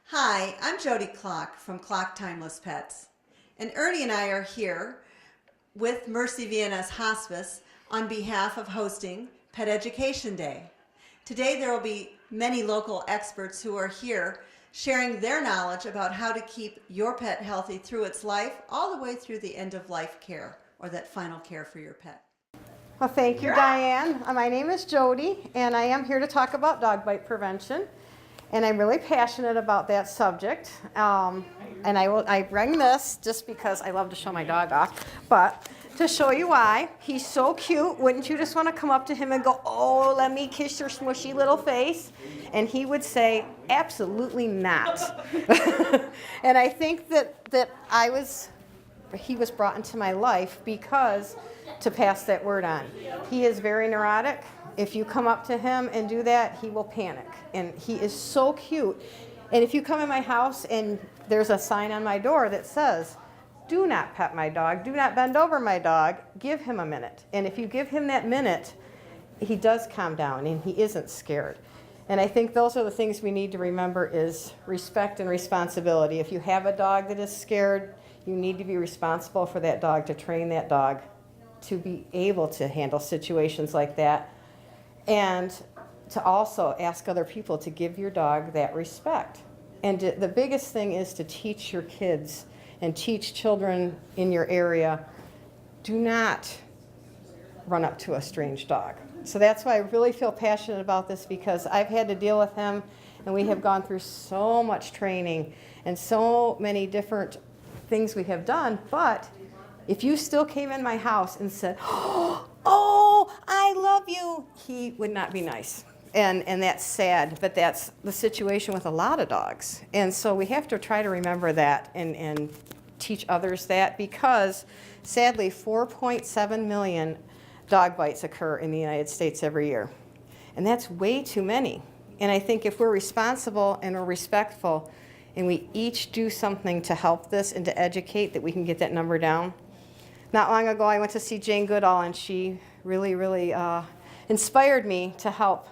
Hi, I'm Jody Clock from Clock Timeless Pets, and Ernie and I are here with Mercy Vienna's Hospice on behalf of hosting Pet Education Day. Today there will be many local experts who are here sharing their knowledge about how to keep your pet healthy through its life, all the way through the end of life care, or that final care for your pet. Well, thank you, Diane. My name is Jody, and I am here to talk about dog bite prevention. And I'm really passionate about that subject. And I bring this just because I love to show my dog off, but to show you why. He's so cute. Wouldn't you just want to come up to him and go, "Oh, let me kiss your smushy little face"? And he would say, "Absolutely not." And I think that he was brought into my life because to pass that word on. He is very neurotic. If you come up to him and do that, he will panic. And he is so cute. And if you come in my house and there's a sign on my door that says, "Do not pet my dog, do not bend over my dog," give him a minute. And if you give him that minute, he does calm down and he isn't scared. And I think those are the things we need to remember is respect and responsibility. If you have a dog that is scared, you need to be responsible for that dog, to train that dog to be able to handle situations like that. And to also ask other people to give your dog that respect. And the biggest thing is to teach your kids and teach children in your area, do not run up to a strange dog. So that's why I really feel passionate about this, because I've had to deal with him, and we have gone through so much training and so many different things we have done. But if you still came in my house and said, "Oh, I love you," he would not be nice. And that's sad, but that's the situation with a lot of dogs. And so we have to try to remember that and teach others that, because sadly 4.7 million dog bites occur in the United States every year. And that's way too many. And I think if we're responsible and we're respectful and we each do something to help this and to educate, that we can get that number down. Not long ago I went to see Jane Goodall, and she really inspired me to help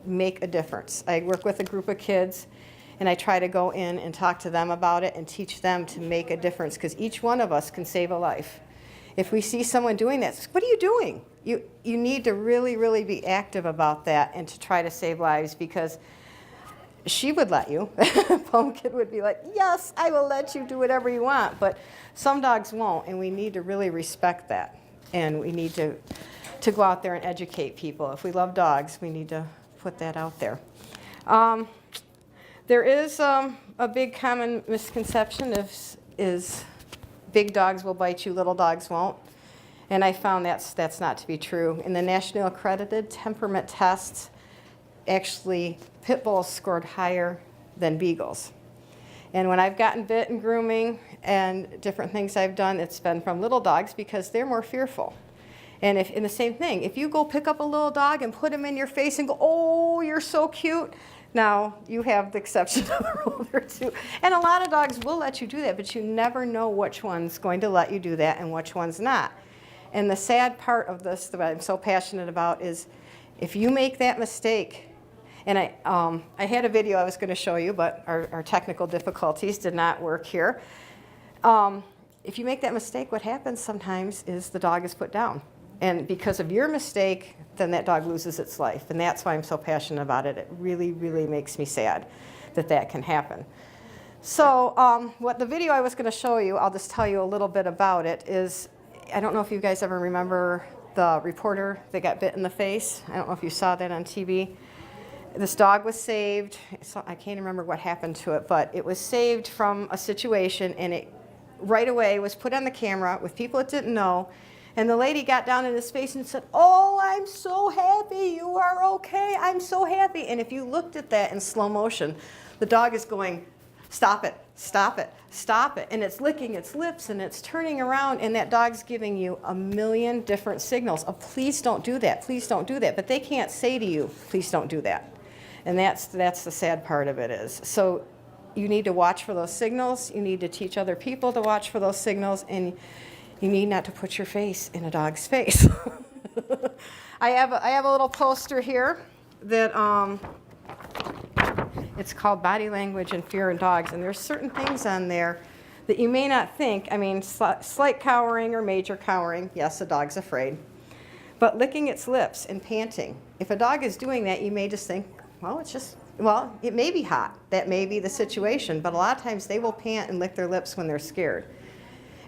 make a difference. I work with a group of kids, and I try to go in and talk to them about it and teach them to make a difference, because each one of us can save a life. If we see someone doing that, what are you doing? You need to really be active about that and to try to save lives, because she would let you. Pumpkin would be like, "Yes, I will let you do whatever you want," but some dogs won't, and we need to really respect that. And we need to go out there and educate people. If we love dogs, we need to put that out there. There is a big common misconception is big dogs will bite you, little dogs won't. And I found that's not to be true. In the National Accredited Temperament Tests, actually pit bulls scored higher than beagles. And when I've gotten bit in grooming and different things I've done, it's been from little dogs, because they're more fearful. And the same thing, if you go pick up a little dog and put him in your face and go, "Oh, you're so cute," now you have the exception of the rule there too. And a lot of dogs will let you do that, but you never know which one's going to let you do that and which one's not. And the sad part of this that I'm so passionate about is if you make that mistake, and I had a video I was going to show you, but our technical difficulties did not work here. If you make that mistake, what happens sometimes is the dog is put down. And because of your mistake, then that dog loses its life. And that's why I'm so passionate about it. It really makes me sad that that can happen. So what the video I was going to show you, I'll just tell you a little bit about it, is I don't know if you guys ever remember the reporter that got bit in the face. I don't know if you saw that on TV. This dog was saved. So I can't remember what happened to it, but it was saved from a situation, and it right away was put on the camera with people it didn't know. And the lady got down in his face and said, "Oh, I'm so happy you are okay. I'm so happy." And if you looked at that in slow motion, the dog is going, "Stop it, stop it, stop it." And it's licking its lips and it's turning around, and that dog's giving you a million different signals of please don't do that, please don't do that. But they can't say to you, please don't do that. And that's the sad part of it is. So you need to watch for those signals. You need to teach other people to watch for those signals, and you need not to put your face in a dog's face. I have a little poster here that it's called Body Language and Fear in Dogs, and there's certain things on there that you may not think. I mean, slight cowering or major cowering. Yes, a dog's afraid. But licking its lips and panting. If a dog is doing that, you may just think, well, it may be hot. That may be the situation. But a lot of times they will pant and lick their lips when they're scared.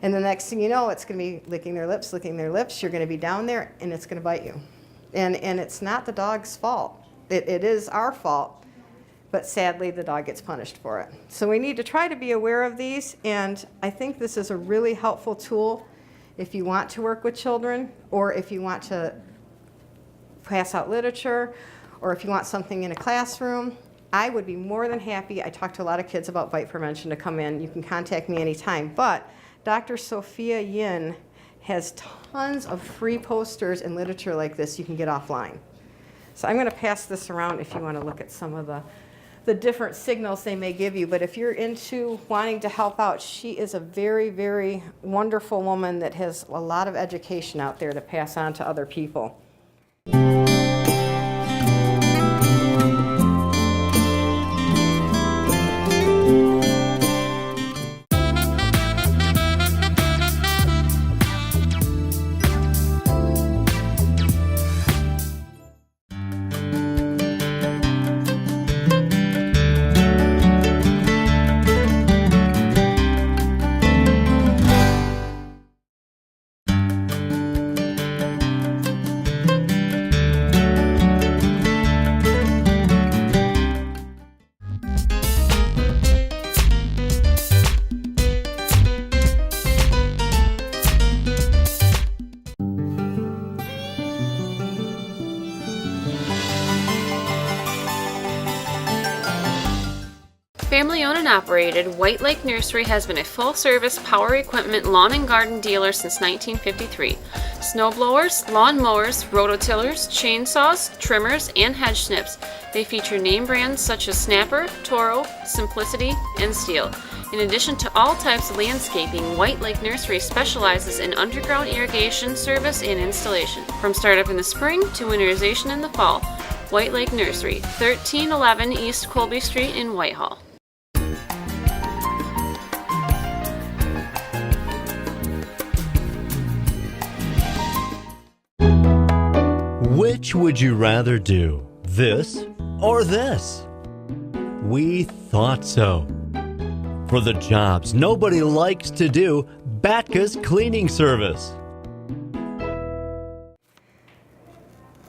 And the next thing you know, it's going to be licking their lips, licking their lips. You're going to be down there, and it's going to bite you. And it's not the dog's fault. It is our fault, but sadly, the dog gets punished for it. So we need to try to be aware of these, and I think this is a really helpful tool if you want to work with children, or if you want to pass out literature, or if you want something in a classroom. I would be more than happy. I talk to a lot of kids about bite prevention to come in. You can contact me anytime, but Dr. Sophia Yin has tons of free posters and literature like this you can get offline. So I'm going to pass this around if you want to look at some of the different signals they may give you. But if you're into wanting to help out, she is a very, very wonderful woman that has a lot of education out there to pass on to other people. Family-owned and operated, White Lake Nursery has been a full-service power equipment lawn and garden dealer since 1953. Snowblowers, lawn mowers, rototillers, chainsaws, trimmers, and hedge snips. They feature name brands such as Snapper, Toro, Simplicity, and Steel. In addition to all types of landscaping, White Lake Nursery specializes in underground irrigation service and installation. From startup in the spring to winterization in the fall, White Lake Nursery, 1311 East Colby Street in Whitehall. Which would you rather do, this or this? We thought so. For the jobs nobody likes to do, Batka's cleaning service.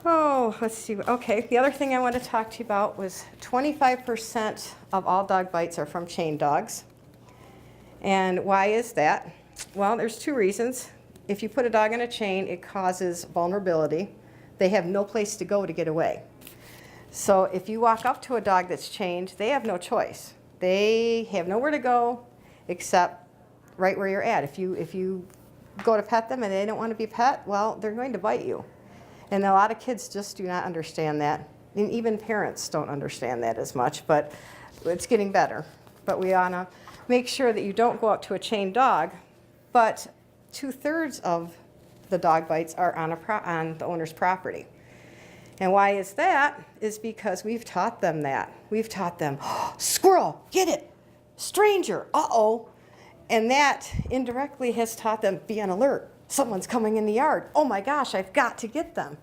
Oh, let's see. Okay, the other thing I want to talk to you about was 25% of all dog bites are from chained dogs. And why is that? Well, there's two reasons. If you put a dog in a chain, it causes vulnerability. They have no place to go to get away. So if you walk up to a dog that's chained, they have no choice. They have nowhere to go except right where you're at. If you go to pet them and they don't want to be pet, well, they're going to bite you. And a lot of kids just do not understand that. And even parents don't understand that as much, but it's getting better. But we ought to make sure that you don't go up to a chained dog. But 2/3 of the dog bites are on the owner's property. And why is that? Is because we've taught them that. We've taught them, oh, squirrel, get it, stranger, uh-oh. And that indirectly has taught them, be on alert. Someone's coming in the yard. Oh my gosh, I've got to get them.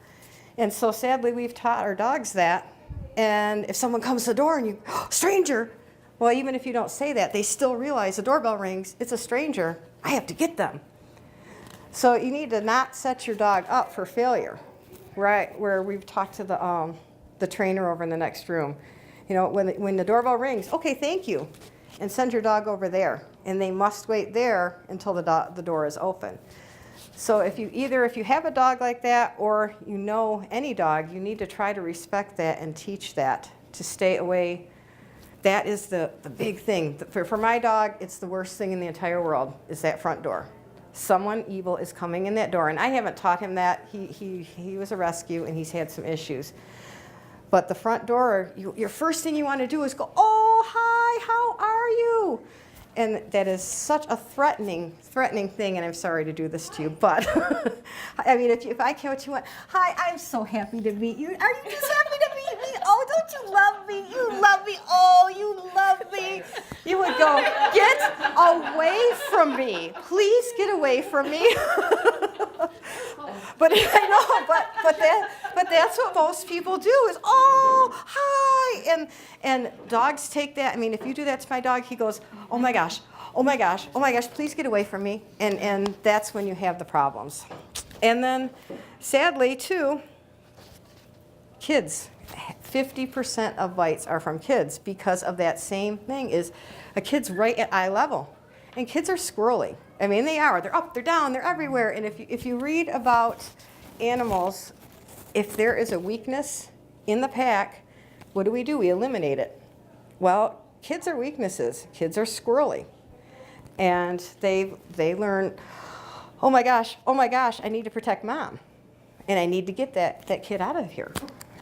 And so sadly, we've taught our dogs that. And if someone comes to the door and you, oh, stranger, well, even if you don't say that, they still realize the doorbell rings, it's a stranger, I have to get them. So you need to not set your dog up for failure, right? Where we've talked to the trainer over in the next room. You know, when the doorbell rings, okay, thank you, and send your dog over there. And they must wait there until the door is open. So if you have a dog like that, or you know any dog, you need to try to respect that and teach that to stay away. That is the big thing. For my dog, it's the worst thing in the entire world is that front door. Someone evil is coming in that door, and I haven't taught him that. He was a rescue, and he's had some issues. But the front door, your first thing you want to do is go, oh, hi, how are you? And that is such a threatening thing, and I'm sorry to do this to you, but I mean, if I came up to you and went, hi, I'm so happy to meet you. Are you just happy to meet me? Oh, don't you love me? You love me. Oh, you love me. You would go, get away from me. Please get away from me. But I know, but that's what most people do is, oh, hi. And dogs take that. I mean, if you do that to my dog, he goes, oh my gosh, oh my gosh, oh my gosh, please get away from me. And that's when you have the problems. And then, sadly, too, kids. 50% of bites are from kids because of that same thing is a kid's right at eye level. And kids are squirrely. I mean, they are. They're up, they're down, they're everywhere. And if you read about animals, if there is a weakness in the pack, what do? We eliminate it. Well, kids are weaknesses. Kids are squirrely. And they learn, oh my gosh, I need to protect mom. And I need to get that kid out of here.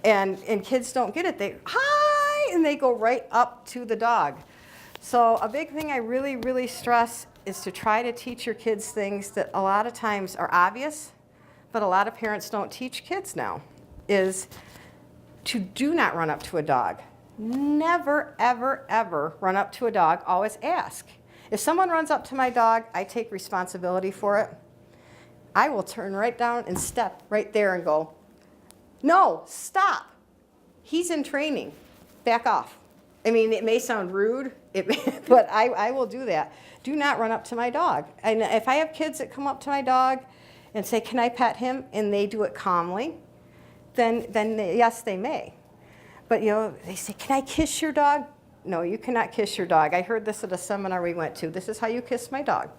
And kids don't get it. They, hi, and they go right up to the dog. So a big thing I really, really stress is to try to teach your kids things that a lot of times are obvious, but a lot of parents don't teach kids now, is to do not run up to a dog. Never, ever, ever run up to a dog. Always ask. If someone runs up to my dog, I take responsibility for it. I will turn right down and step right there and go, no, stop. He's in training. Back off. I mean, it may sound rude, but I will do that. Do not run up to my dog. And if I have kids that come up to my dog and say, can I pet him? And they do it calmly, then yes, they may. But, you know, they say, can I kiss your dog? No, you cannot kiss your dog. I heard this at a seminar we went to. This is how you kiss my dog.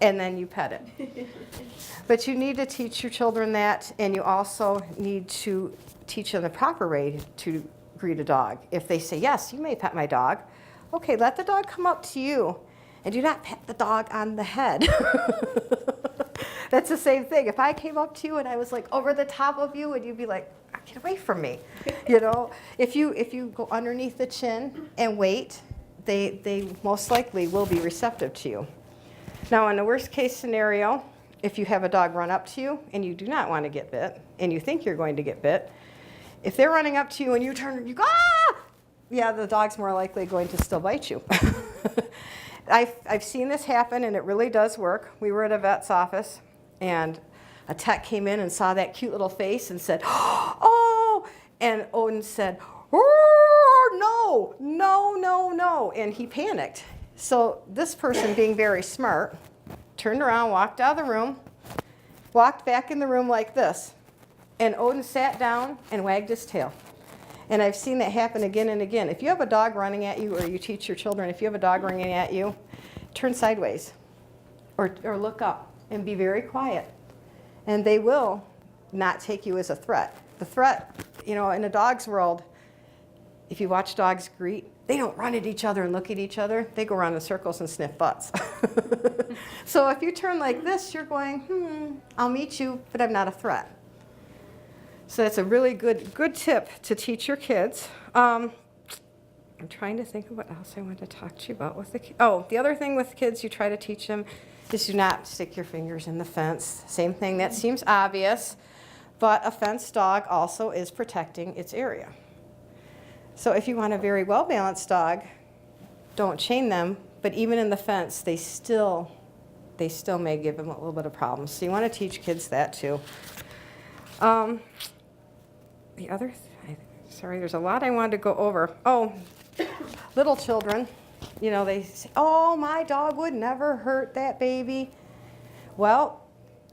And then you pet it. But you need to teach your children that, and you also need to teach them the proper way to greet a dog. If they say, yes, you may pet my dog, okay, let the dog come up to you, and do not pet the dog on the head. That's the same thing. If I came up to you and I was like over the top of you, and you'd be like, get away from me. You know, if you go underneath the chin and wait, they most likely will be receptive to you. Now, in the worst case scenario, if you have a dog run up to you and you do not want to get bit, and you think you're going to get bit, if they're running up to you and you turn, you go, ah! Yeah, the dog's more likely going to still bite you. I've seen this happen, and it really does work. We were at a vet's office, and a tech came in and saw that cute little face and said, oh, and Odin said, no, no, no, no, and he panicked. So this person, being very smart, turned around, walked out of the room, walked back in the room like this, and Odin sat down and wagged his tail. And I've seen that happen again and again. If you have a dog running at you, or you teach your children, if you have a dog running at you, turn sideways or look up and be very quiet. And they will not take you as a threat. The threat, you know, in a dog's world, if you watch dogs greet, they don't run at each other and look at each other. They go around in circles and sniff butts. So if you turn like this, you're going, I'll meet you, but I'm not a threat. So that's a really good tip to teach your kids. I'm trying to think of what else I want to talk to you about with the kids. Oh, the other thing with kids you try to teach them is do not stick your fingers in the fence. Same thing, that seems obvious, but a fenced dog also is protecting its area. So if you want a very well-balanced dog, don't chain them, but even in the fence, they still may give them a little bit of problems. So you want to teach kids that too. There's a lot I wanted to go over. Oh, little children, you know, they say, oh, my dog would never hurt that baby. Well,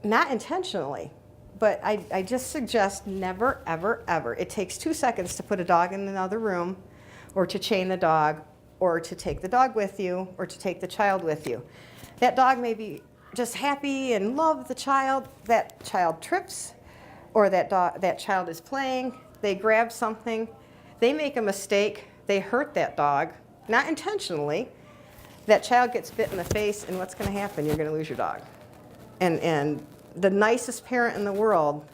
not intentionally, but I just suggest never, ever, ever. It takes 2 seconds to put a dog in another room, or to chain the dog, or to take the dog with you, or to take the child with you. That dog may be just happy and love the child. That child trips, or that child is playing, they grab something, they make a mistake, they hurt that dog, not intentionally. That child gets bit in the face, and what's going to happen? You're going to lose your dog. And the nicest parent in the world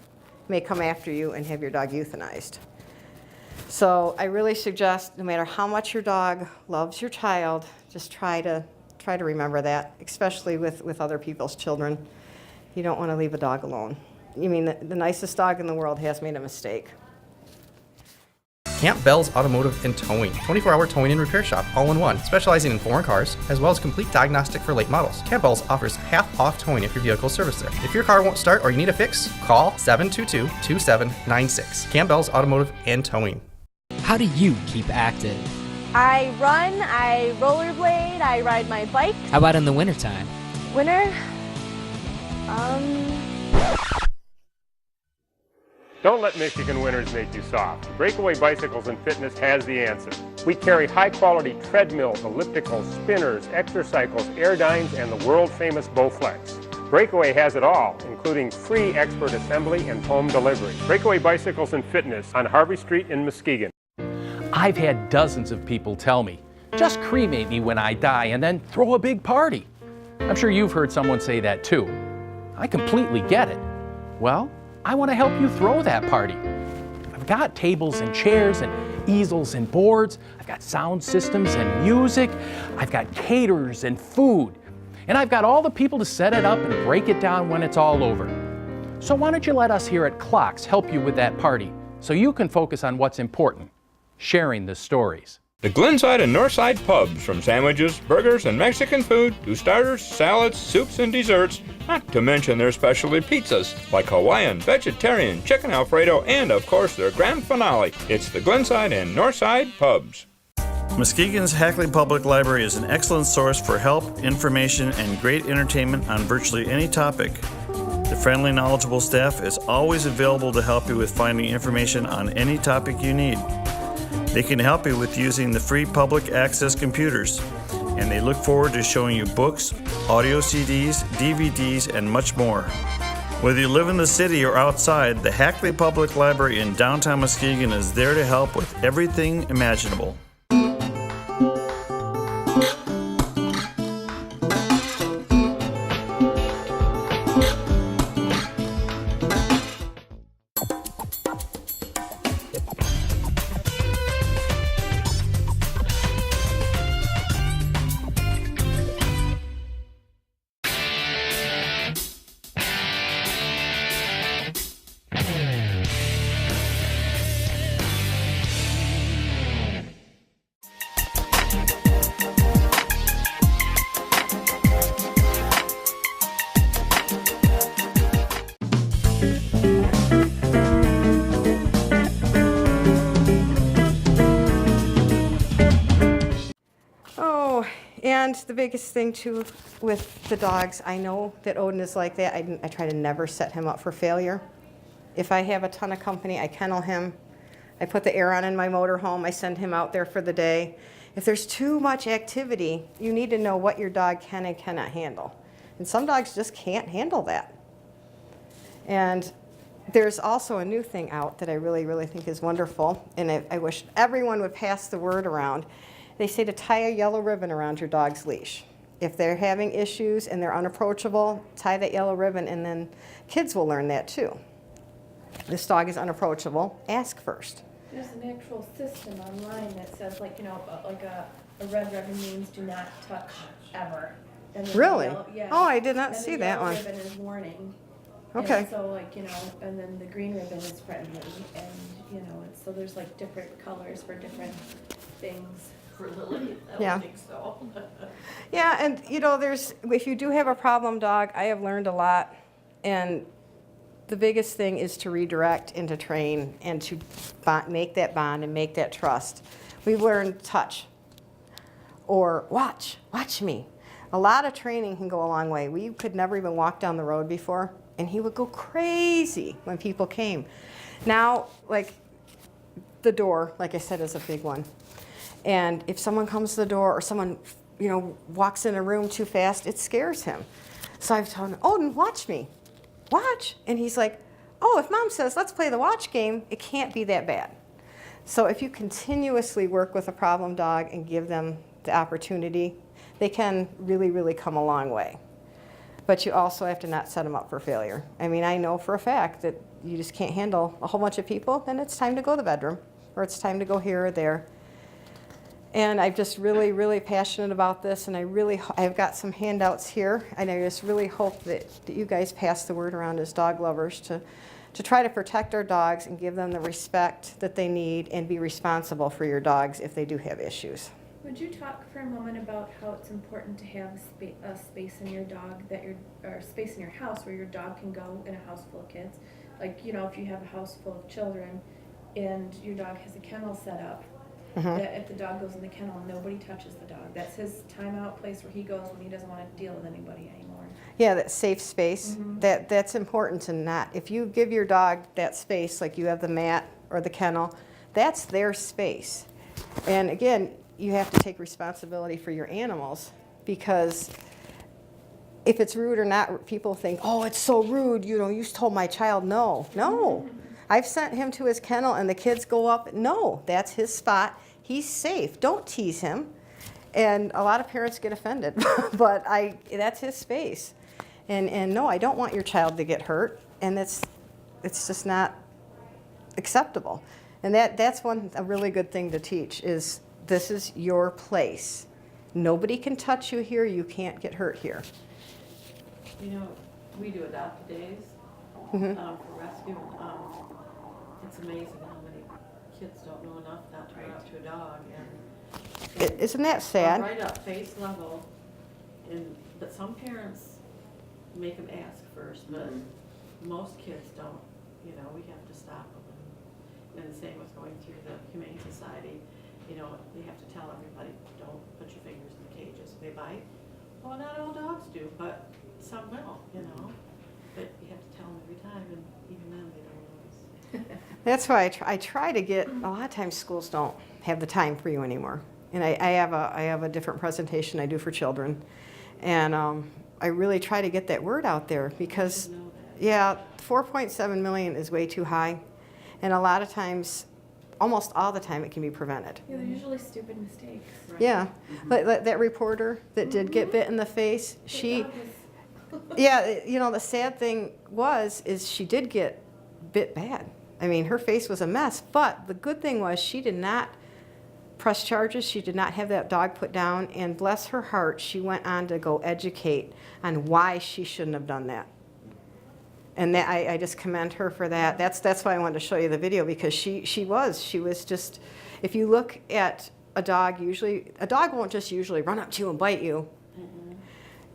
may come after you and have your dog euthanized. So I really suggest, no matter how much your dog loves your child, just try to remember that, especially with other people's children. You don't want to leave a dog alone. You mean the nicest dog in the world has made a mistake. Camp Bell's Automotive and Towing, 24-hour towing and repair shop, all in one, specializing in foreign cars, as well as complete diagnostic for late models. Camp Bell's offers half-off towing if your vehicle is serviced there. If your car won't start or you need a fix, call 722-2796. Camp Bell's Automotive and Towing. How do you keep active? I run, I rollerblade, I ride my bike. How about in the wintertime? Winter? Don't let Michigan winters make you soft. Breakaway Bicycles and Fitness has the answer. We carry high-quality treadmills, ellipticals, spinners, exercycles, airdynes, and the world-famous Bowflex. Breakaway has it all, including free expert assembly and home delivery. Breakaway Bicycles and Fitness on Harvey Street in Muskegon. I've had dozens of people tell me, just cremate me when I die and then throw a big party. I'm sure you've heard someone say that too. I completely get it. Well, I want to help you throw that party. I've got tables and chairs and easels and boards. I've got sound systems and music. I've got caterers and food. And I've got all the people to set it up and break it down when it's all over. So why don't you let us here at Clocks help you with that party so you can focus on what's important, sharing the stories. The Glenside and Northside pubs, from sandwiches, burgers, and Mexican food to starters, salads, soups, and desserts, not to mention their specialty pizzas like Hawaiian, vegetarian, chicken Alfredo, and of course their grand finale. It's the Glenside and Northside pubs. Muskegon's Hackley Public Library is an excellent source for help, information, and great entertainment on virtually any topic. The friendly, knowledgeable staff is always available to help you with finding information on any topic you need. They can help you with using the free public access computers, and they look forward to showing you books, audio CDs, DVDs, and much more. Whether you live in the city or outside, the Hackley Public Library in downtown Muskegon is there to help with everything imaginable. And the biggest thing too with the dogs, I know that Odin is like that. I try to never set him up for failure. If I have a ton of company, I kennel him. I put the air on in my motorhome. I send him out there for the day. If there's too much activity, you need to know what your dog can and cannot handle. And some dogs just can't handle that. And there's also a new thing out that I really, really think is wonderful, and I wish everyone would pass the word around. They say to tie a yellow ribbon around your dog's leash. If they're having issues and they're unapproachable, tie that yellow ribbon, and then kids will learn that too. This dog is unapproachable, ask first. There's an actual system online that says, like, you know, like a red ribbon means do not touch ever. And then Really? Yeah. Oh, I did not And see the that yellow one. ribbon is warning. Okay. And so, like, you know, and then the green ribbon is friendly, and you know, and so there's like different colors for different things. For Lily, I Yeah. don't think so. Yeah, and you know, if you do have a problem dog, I have learned a lot, and the biggest thing is to redirect and to train and to make that bond and make that trust. We've learned touch or watch me. A lot of training can go a long way. We could never even walk down the road before, and he would go crazy when people came. Now, like, the door, like I said, is a big one. And if someone comes to the door or someone, you know, walks in a room too fast, it scares him. So I've told him, Odin, watch me. Watch. And he's like, oh, if mom says, let's play the watch game, it can't be that bad. So if you continuously work with a problem dog and give them the opportunity, they can really, really come a long way. But you also have to not set them up for failure. I mean, I know for a fact that you just can't handle a whole bunch of people, then it's time to go to the bedroom, or it's time to go here or there. And I'm just really, really passionate about this, and I've got some handouts here, and I just really hope that you guys pass the word around as dog lovers to try to protect our dogs and give them the respect that they need and be responsible for your dogs if they do have issues. Would you talk for a moment about how it's important to have a space in your dog or space in your house where your dog can go in a house full of kids? Like, you know, if you have a house full of children and your dog has a kennel set up, that if the dog goes in the kennel, nobody touches the dog. That's his timeout place where he goes when he doesn't want to deal with anybody anymore. Yeah, that safe space, that's important to not. If you give your dog that space, like you have the mat or the kennel, that's their space. And again, you have to take responsibility for your animals, because if it's rude or not, people think, oh, it's so rude, you know, you told my child no. No. I've sent him to his kennel and the kids go up, no, that's his spot. He's safe. Don't tease him. And a lot of parents get offended, but that's his space. And no, I don't want your child to get hurt, and it's just not acceptable. And that's a really good thing to teach is this is your place. Nobody can touch you here. You can't get hurt here. You know, we do adopt days for rescue. It's amazing how many kids don't know enough not to run up to a dog. And Isn't that sad? Right up face level. But some parents make them ask first, but most kids don't. You know, we have to stop them. And the same with going through the Humane Society. You know, they have to tell everybody, don't put your fingers in the cages. If they bite, well, not all dogs do, but some will, you know. But you have to tell them every time, and even then they don't always. That's why I try to get, a lot of times schools don't have the time for you anymore. And I have a different presentation I do for children. And I really try to get that word out there because, yeah, 4.7 million is way too high. And a lot of times, almost all the time, it can be prevented. Yeah, they're usually stupid mistakes. Right? Yeah, like that reporter that did get bit in the face, yeah, you know, the sad thing is she did get bit bad. I mean, her face was a mess, but the good thing was she did not press charges. She did not have that dog put down, and bless her heart, she went on to go educate on why she shouldn't have done that. And that, I just commend her for that. That's why I wanted to show you the video, because she was just, if you look at a dog, usually, a dog won't just usually run up to you and bite you.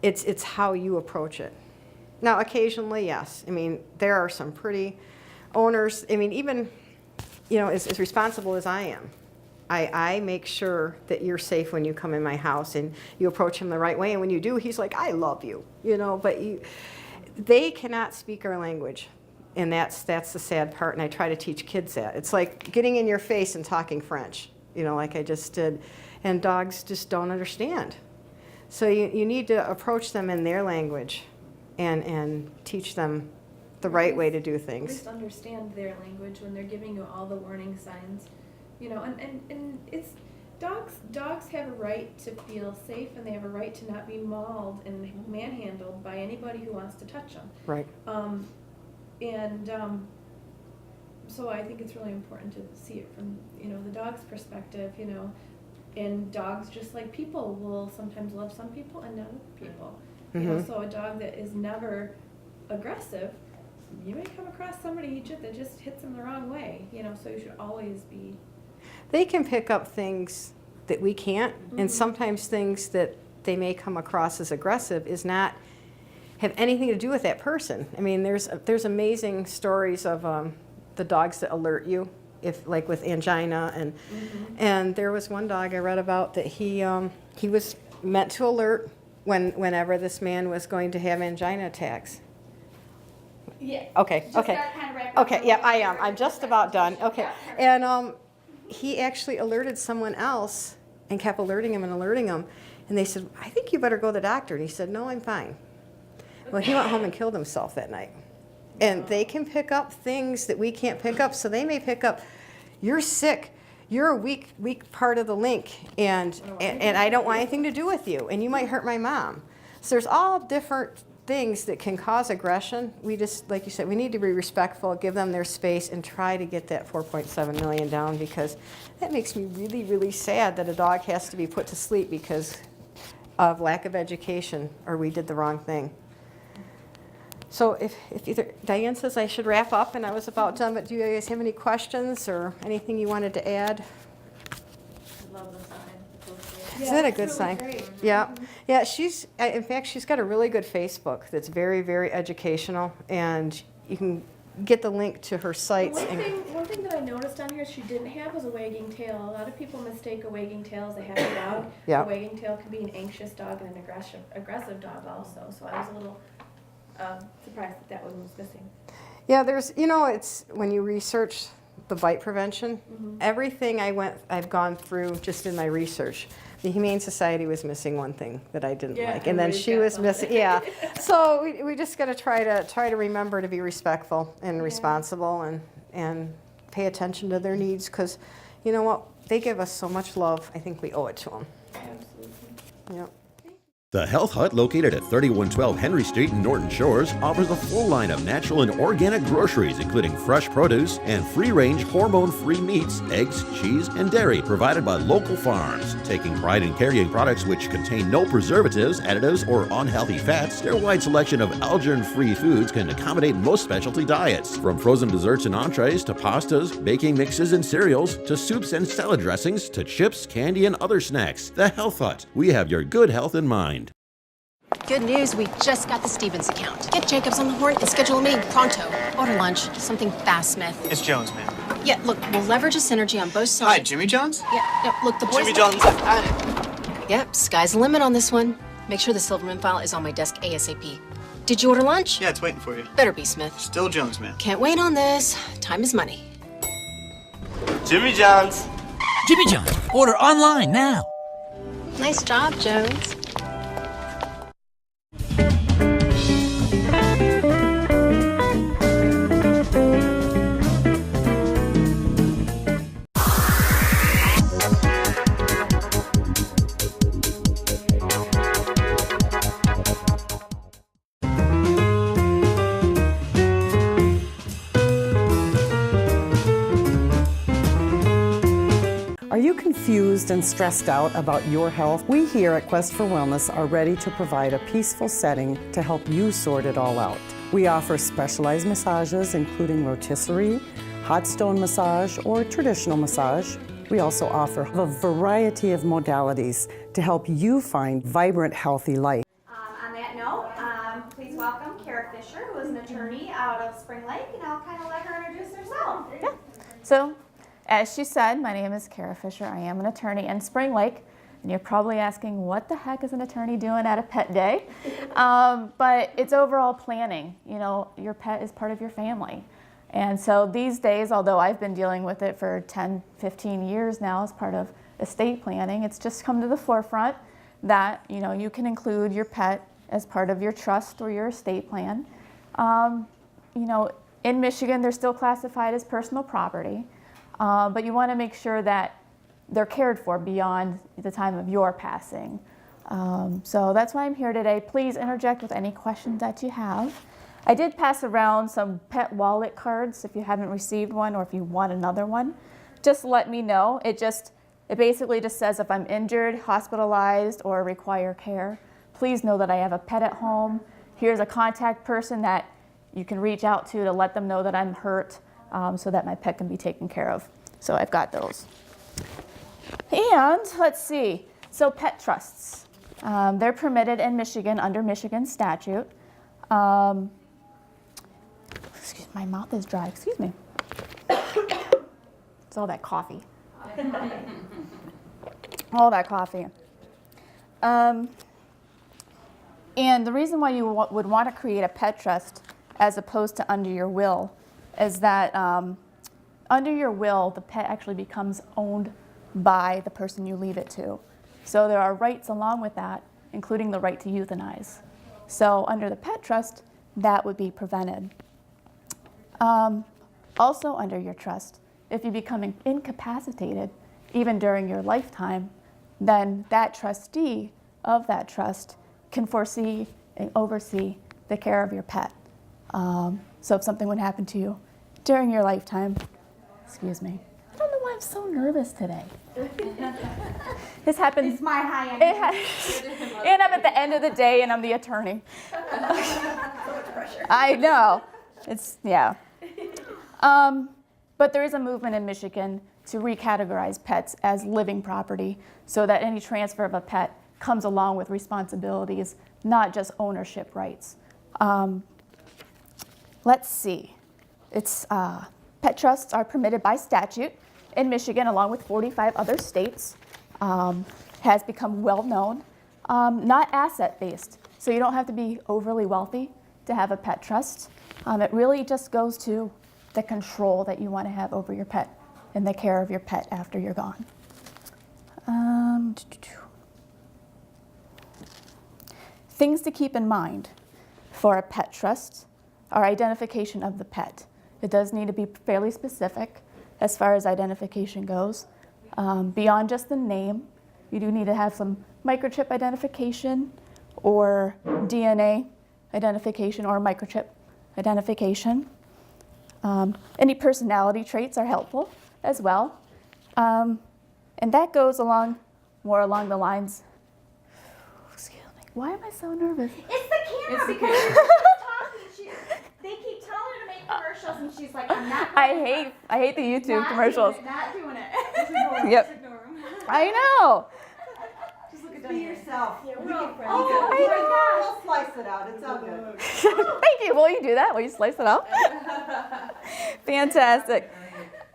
It's how you approach it. Now, occasionally, yes. I mean, there are some pretty owners, I mean, even, you know, as responsible as I am, I make sure that you're safe when you come in my house and you approach him the right way. And when you do, he's like, I love you, you know, but they cannot speak our language. And that's the sad part. And I try to teach kids that. It's like getting in your face and talking French, you know, like I just did. And dogs just don't understand. So you need to approach them in their language and teach them the right way to do things. Just understand their language when they're giving you all the warning signs. You know, and it's dogs have a right to feel safe, and they have a right to not be mauled and manhandled by anybody who wants to touch them. Right. So I think it's really important to see it from, you know, the dog's perspective, you know. And dogs, just like people, will sometimes love some people and not other people. You know, so a dog that is never aggressive, you may come across somebody that just hits them the wrong way. You know, so you should always be. They can pick up things that we can't, and sometimes things that they may come across as aggressive is not have anything to do with that person. I mean, there's amazing stories of the dogs that alert you, if like with angina, and there was one dog I read about that he was meant to alert whenever this man was going to have angina attacks. Yeah. Okay, Just okay. start kind of wrapping up Okay, the yeah, little I am. bit. I'm just about done. Okay. And he actually alerted someone else and kept alerting him and alerting him. And they said, I think you better go to the doctor. And he said, no, I'm fine. Well, he went home and killed himself that night. And they can pick up things that we can't pick up. So they may pick up, you're sick. You're a weak part of the link. And I don't want anything to do with you. And you might hurt my mom. So there's all different things that can cause aggression. We just, like you said, we need to be respectful, give them their space, and try to get that 4.7 million down, because that makes me really, really sad that a dog has to be put to sleep because of lack of education or we did the wrong thing. So if either, Diane says I should wrap up and I was about done, but do you guys have any questions or anything you wanted to add? I love the sign. Isn't that a good sign? Yeah, yeah. In fact, she's got a really good Facebook that's very, very educational, and you can get the link to her sites. One thing that I noticed on here she didn't have was a wagging tail. A lot of people mistake a wagging tail as a happy dog. Yeah. A wagging tail can be an anxious dog and an aggressive dog also. So I was a little surprised that one was missing. Yeah, there's, it's when you research the bite prevention, everything I've gone through just in my research. The Humane Society was missing one thing that I didn't like, and then she was missing. Yeah, so we just got to try to remember to be respectful and responsible and pay attention to their needs, because you know what, they give us so much love. I think we owe it to them. Absolutely. Yep. The Health Hut, located at 3112 Henry Street in Norton Shores, offers a full line of natural and organic groceries, including fresh produce and free-range, hormone-free meats, eggs, cheese, and dairy provided by local farms. Taking pride in carrying products which contain no preservatives, additives, or unhealthy fats, their wide selection of allergen-free foods can accommodate most specialty diets. From frozen desserts and entrees to pastas, baking mixes and cereals, to soups and salad dressings, to chips, candy, and other snacks. The Health Hut. We have your good health in mind. Good news, we just got the Stevens account. Get Jacobs on the horn and schedule a meeting pronto. Order lunch, something fast, Smith. It's Jones, ma'am. Yeah, look, we'll leverage a synergy on both sides. Hi, Jimmy Jones? Yeah, look, the boys... Jimmy Jones. Yep, sky's the limit on this one. Make sure the Silverman file is on my desk ASAP. Did you order lunch? Yeah, it's waiting for you. Better be, Smith. Still Jones, ma'am. Can't wait on this. Time is money. Jimmy Jones. Jimmy John's. Order online now. Nice job, Jones. Are you confused and stressed out about your health? We here at Quest for Wellness are ready to provide a peaceful setting to help you sort it all out. We offer specialized massages including rotisserie, hot stone massage, or traditional massage. We also offer a variety of modalities to help you find vibrant, healthy life. On that note, please welcome Kara Fisher, who is an attorney out of Spring Lake, and I'll kind of let her introduce herself. Yeah. So, as she said, my name is Kara Fisher. I am an attorney in Spring Lake, and you're probably asking, what the heck is an attorney doing at a pet day? But it's overall planning. You know, your pet is part of your family. And so these days, although I've been dealing with it for 10, 15 years now as part of estate planning, it's just come to the forefront that, you know, you can include your pet as part of your trust or your estate plan. You know, in Michigan, they're still classified as personal property. But you want to make sure that they're cared for beyond the time of your passing. So that's why I'm here today. Please interject with any questions that you have. I did pass around some pet wallet cards. If you haven't received one or if you want another one, just let me know. It basically just says if I'm injured, hospitalized, or require care, please know that I have a pet at home. Here's a contact person that you can reach out to let them know that I'm hurt. So that my pet can be taken care of. So I've got those. And let's see, so pet trusts. They're permitted in Michigan under Michigan statute. Excuse me, my mouth is dry, excuse me. It's all that coffee. All that coffee. And the reason why you would want to create a pet trust as opposed to under your will is that under your will, the pet actually becomes owned by the person you leave it to. So there are rights along with that, including the right to euthanize. So under the pet trust, that would be prevented. Also under your trust, if you become incapacitated, even during your lifetime, then that trustee of that trust can foresee and oversee the care of your pet. So if something would happen to you during your lifetime, excuse me, I don't know why I'm so nervous today. This happens. It's my high energy. And I'm at the end of the day and I'm the attorney. I know. Yeah. But there is a movement in Michigan to recategorize pets as living property so that any transfer of a pet comes along with responsibilities, not just ownership rights. Let's see. Pet trusts are permitted by statute in Michigan, along with 45 other states. Has become well known, not asset-based. So you don't have to be overly wealthy to have a pet trust. It really just goes to the control that you want to have over your pet and the care of your pet after you're gone. Things to keep in mind for a pet trust are identification of the pet. It does need to be fairly specific as far as identification goes. Beyond just the name, you do need to have some microchip identification or DNA identification or microchip identification. Any personality traits are helpful as well. And that goes more along the lines, excuse me, why am I so nervous? It's the camera because she's talking. They keep telling her to make commercials and she's like, I'm not I hate the YouTube commercials. Not doing it. Yep. I know. Just look at be yourself. Yeah, we're all friends. Oh We'll slice it out. It's all good. Thank you. Will you do that? Will you slice it out? Fantastic.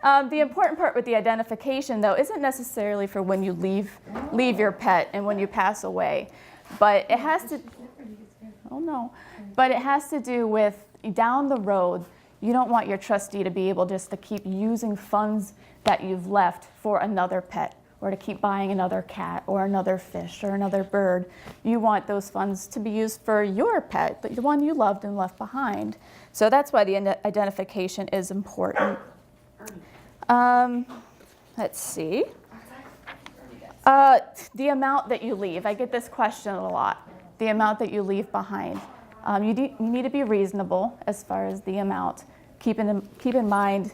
The important part with the identification, though, isn't necessarily for when you leave your pet and when you pass away, but it has to. Oh no, but it has to do with down the road. You don't want your trustee to be able just to keep using funds that you've left for another pet, or to keep buying another cat or another fish or another bird. You want those funds to be used for your pet, the one you loved and left behind. So that's why the identification is important. Let's see. The amount that you leave. I get this question a lot. The amount that you leave behind. You need to be reasonable as far as the amount. Keep in mind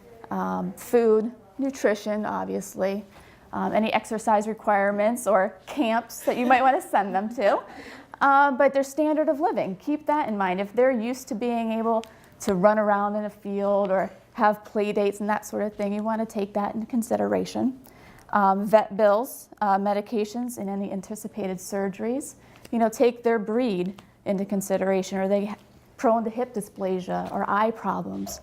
food, nutrition, obviously, any exercise requirements or camps that you might want to send them to, but their standard of living. Keep that in mind. If they're used to being able to run around in a field or have play dates and that sort of thing, you want to take that into consideration. Vet bills, medications, and any anticipated surgeries. Take their breed into consideration. Are they prone to hip dysplasia or eye problems?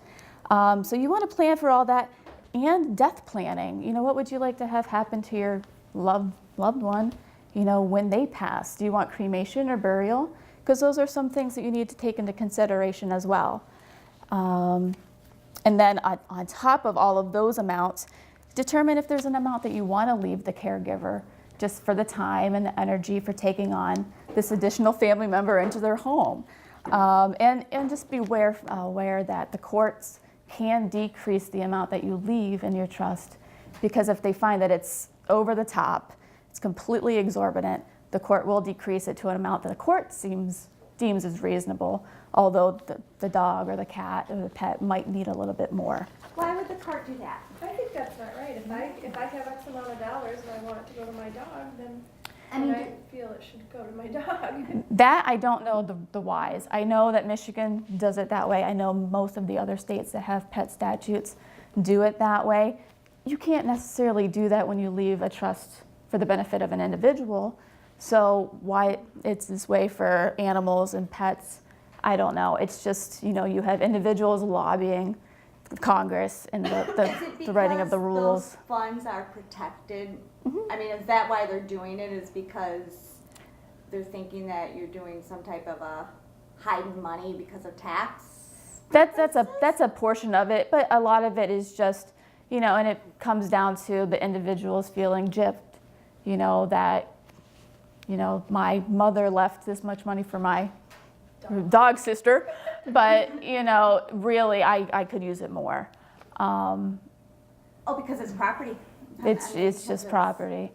So you want to plan for all that. And death planning. What would you like to have happen to your loved one, when they pass? Do you want cremation or burial? Because those are some things that you need to take into consideration as well. And then on top of all of those amounts, determine if there's an amount that you want to leave the caregiver just for the time and the energy for taking on this additional family member into their home. And just be aware that the courts can decrease the amount that you leave in your trust, because if they find that it's over the top, it's completely exorbitant, the court will decrease it to an amount that the court deems as reasonable, although the dog or the cat or the pet might need a little bit more. Why would the court do that? I think that's not right. If I have X amount of dollars and I want it to go to my dog, then I feel it should go to my dog. That I don't know the whys. I know that Michigan does it that way. I know most of the other states that have pet statutes do it that way. You can't necessarily do that when you leave a trust for the benefit of an individual. So why it's this way for animals and pets, I don't know. It's just, you have individuals lobbying Congress and the writing of the rules. Those funds are protected? Mm-hmm. I mean, is that why they're doing it? Is because they're thinking that you're doing some type of a hiding money because of tax That's a portion of it, but a lot of it is just, and it comes down to the individuals feeling gypped, that, my mother left this much money for my dog sister, but, really I could use it more. Because it's property. It's just property.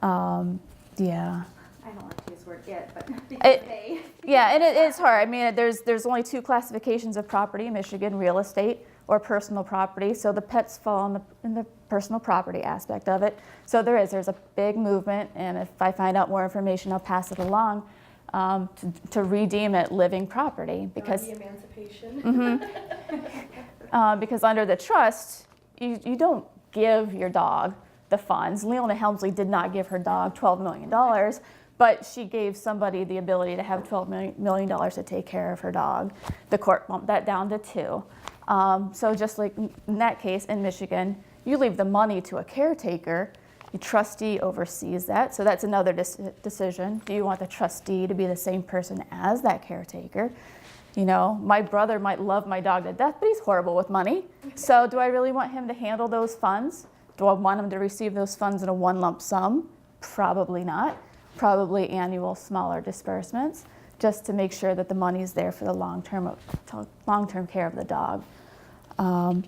Yeah. I don't like to use the word get, but Yeah, and it's hard. I mean, there's only 2 classifications of property in Michigan: real estate or personal property. So the pets fall in the personal property aspect of it. So there's a big movement, and if I find out more information, I'll pass it along to redeem it living property because the emancipation. Mm-hmm. Because under the trust, you don't give your dog the funds. Leona Helmsley did not give her dog $12 million, but she gave somebody the ability to have $12 million to take care of her dog. The court bumped that down to 2. So just like in that case in Michigan, you leave the money to a caretaker. The trustee oversees that. So that's another decision. Do you want the trustee to be the same person as that caretaker? My brother might love my dog to death, but he's horrible with money. So do I really want him to handle those funds? Do I want him to receive those funds in a one lump sum? Probably not. Probably annual smaller disbursements, just to make sure that the money's there for the long-term care of the dog. And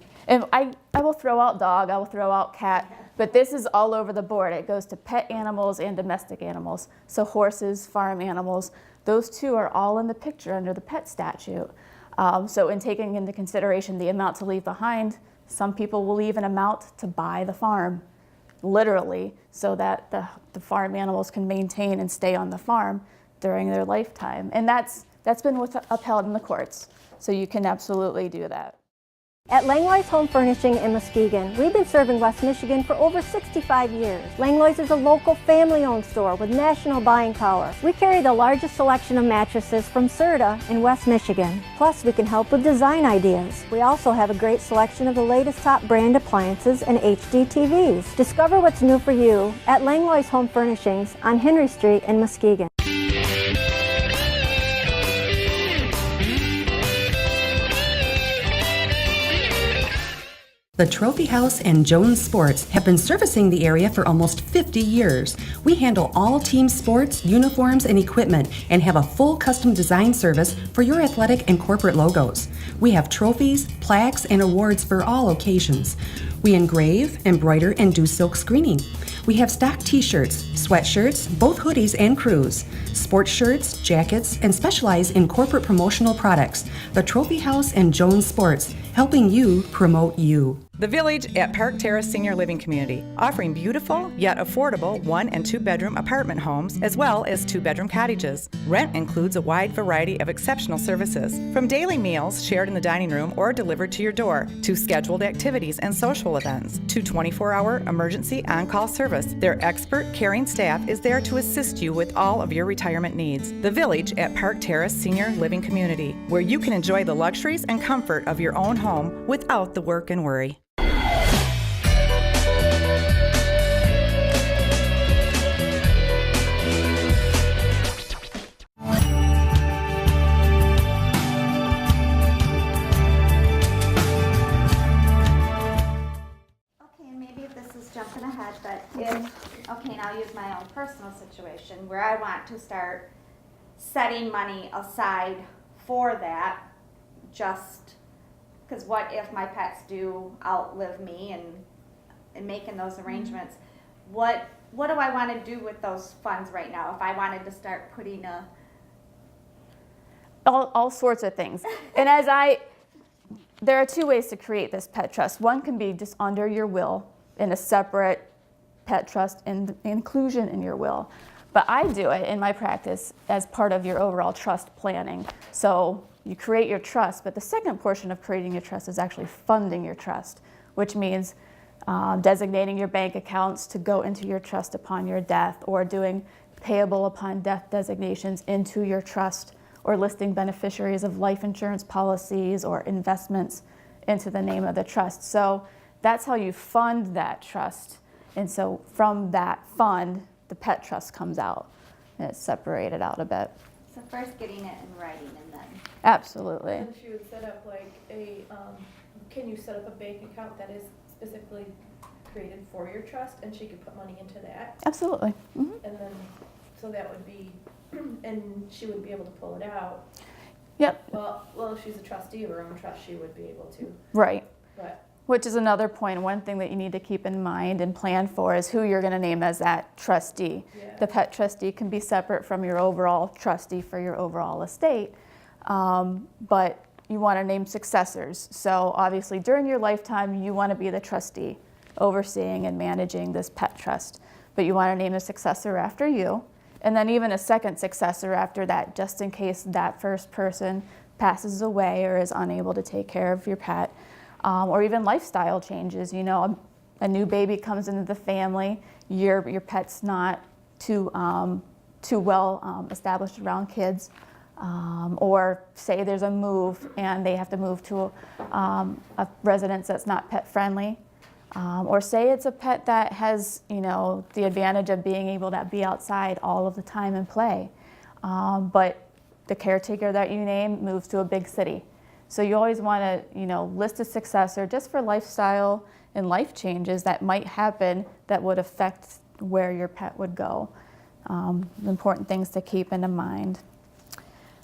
I will throw out dog, I will throw out cat, but this is all over the board. It goes to pet animals and domestic animals. So horses, farm animals, those 2 are all in the picture under the pet statute. So in taking into consideration the amount to leave behind, some people will leave an amount to buy the farm, literally, so that the farm animals can maintain and stay on the farm during their lifetime. And that's been upheld in the courts. So you can absolutely do that. At Langlois Home Furnishing in Muskegon, we've been serving West Michigan for over 65 years. Langlois is a local family-owned store with national buying power. We carry the largest selection of mattresses from Serta in West Michigan. Plus, we can help with design ideas. We also have a great selection of the latest top brand appliances and HD TVs. Discover what's new for you at Langlois Home Furnishings on Henry Street in Muskegon. The Trophy House and Jones Sports have been servicing the area for almost 50 years. We handle all team sports, uniforms, and equipment and have a full custom design service for your athletic and corporate logos. We have trophies, plaques, and awards for all occasions. We engrave, embroider, and do silk screening. We have stock t-shirts, sweatshirts, both hoodies and crews, sports shirts, jackets, and specialize in corporate promotional products. The Trophy House and Jones Sports, helping you promote you. The Village at Park Terrace Senior Living Community, offering beautiful yet affordable 1- and 2-bedroom apartment homes as well as 2-bedroom cottages. Rent includes a wide variety of exceptional services, from daily meals shared in the dining room or delivered to your door, to scheduled activities and social events, to 24-hour emergency on-call service. Their expert, caring staff is there to assist you with all of your retirement needs. The Village at Park Terrace Senior Living Community, where you can enjoy the luxuries and comfort of your own home without the work and worry. Jumping ahead, but and I'll use my own personal situation where I want to start setting money aside for that, just because what if my pets do outlive me, and making those arrangements, what do I want to do with those funds right now if I wanted to start putting all sorts of things. And there are 2 ways to create this pet trust. One can be just under your will, in a separate pet trust and inclusion in your will. But I do it in my practice as part of your overall trust planning. So you create your trust, but the second portion of creating your trust is actually funding your trust, which means designating your bank accounts to go into your trust upon your death, or doing payable upon death designations into your trust, or listing beneficiaries of life insurance policies or investments into the name of the trust. So that's how you fund that trust. And so from that fund, the pet trust comes out, and it's separated out a bit. So first getting it in writing, and then Absolutely. And she would set up like a, can you set up a bank account that is specifically created for your trust, and she could put money into that? Absolutely. Mhm. And then, so that would be, and she would be able to pull it out. Yep. Well, if she's a trustee of her own trust, she would be able to. Right. But Which is another point. One thing that you need to keep in mind and plan for is who you're going to name as that trustee. Yeah. The pet trustee can be separate from your overall trustee for your overall estate, but you want to name successors. So obviously during your lifetime, you want to be the trustee overseeing and managing this pet trust, but you want to name a successor after you, and then even a second successor after that, just in case that first person passes away or is unable to take care of your pet. Or even lifestyle changes. You know, a new baby comes into the family, your pet's not too well established around kids, or say there's a move and they have to move to a residence that's not pet friendly, or say it's a pet that has, you know, the advantage of being able to be outside all of the time and play, but the caretaker that you name moves to a big city. So you always want to, you know, list a successor just for lifestyle and life changes that might happen that would affect where your pet would go. Important things to keep in mind.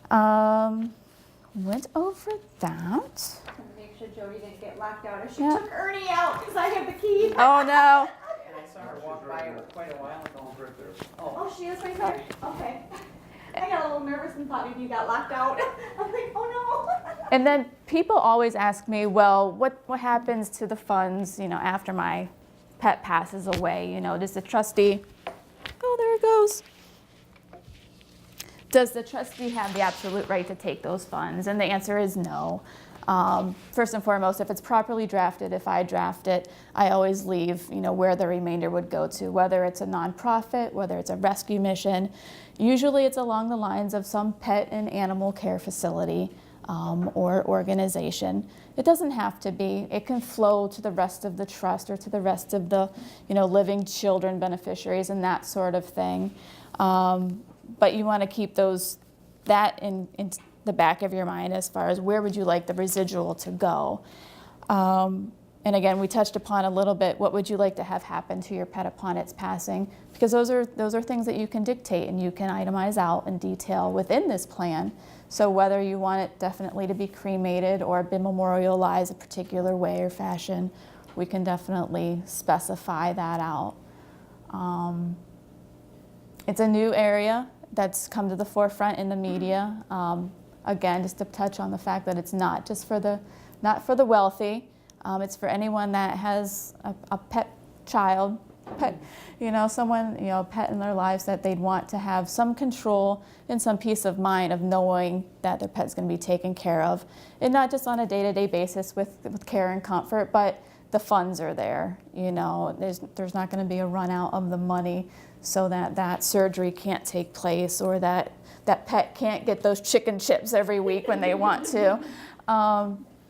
Went over that. Make sure Jody didn't get locked out, or she Yeah. took Ernie out because I have the key. Oh no. And I saw her walk by quite a while ago. Right there. Oh, she is right there? Okay. I got a little nervous and thought maybe you got locked out. I'm like, oh no. And then people always ask me, well, what happens to the funds, you know, after my pet passes away? You know, does the trustee, oh, there it goes. Does the trustee have the absolute right to take those funds? And the answer is no. First and foremost, if it's properly drafted, if I draft it, I always leave, you know, where the remainder would go to, whether it's a nonprofit, whether it's a rescue mission. Usually it's along the lines of some pet and animal care facility or organization. It doesn't have to be. It can flow to the rest of the trust or to the rest of the, you know, living children beneficiaries and that sort of thing. But you want to keep that in the back of your mind as far as where would you like the residual to go. And again, we touched upon a little bit, what would you like to have happen to your pet upon its passing? Because those are things that you can dictate and you can itemize out in detail within this plan. So whether you want it definitely to be cremated or be memorialized a particular way or fashion, we can definitely specify that out. It's a new area that's come to the forefront in the media. Again, just to touch on the fact that it's not just for the wealthy. It's for anyone that has a pet child, someone, pet in their lives that they'd want to have some control and some peace of mind of knowing that their pet's going to be taken care of. And not just on a day-to-day basis with care and comfort, but the funds are there. There's not going to be a run out of the money so that surgery can't take place or that pet can't get those chicken chips every week when they want to.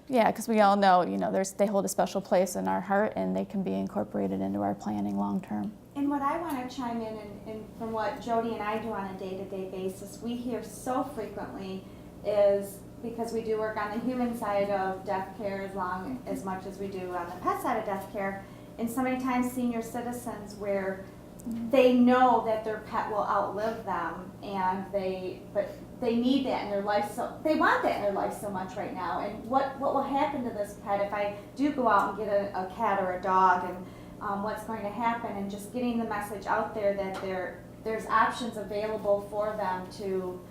Because we all know, they hold a special place in our heart and they can be incorporated into our planning long term. And what I want to chime in, and from what Jody and I do on a day-to-day basis, we hear so frequently is, because we do work on the human side of death care as much as we do on the pet side of death care, and so many times senior citizens where they know that their pet will outlive them, but they need that in their life, so they want that in their life so much right now. And what will happen to this pet if I do go out and get a cat or a dog, and what's going to happen, and just getting the message out there that there's options available for them to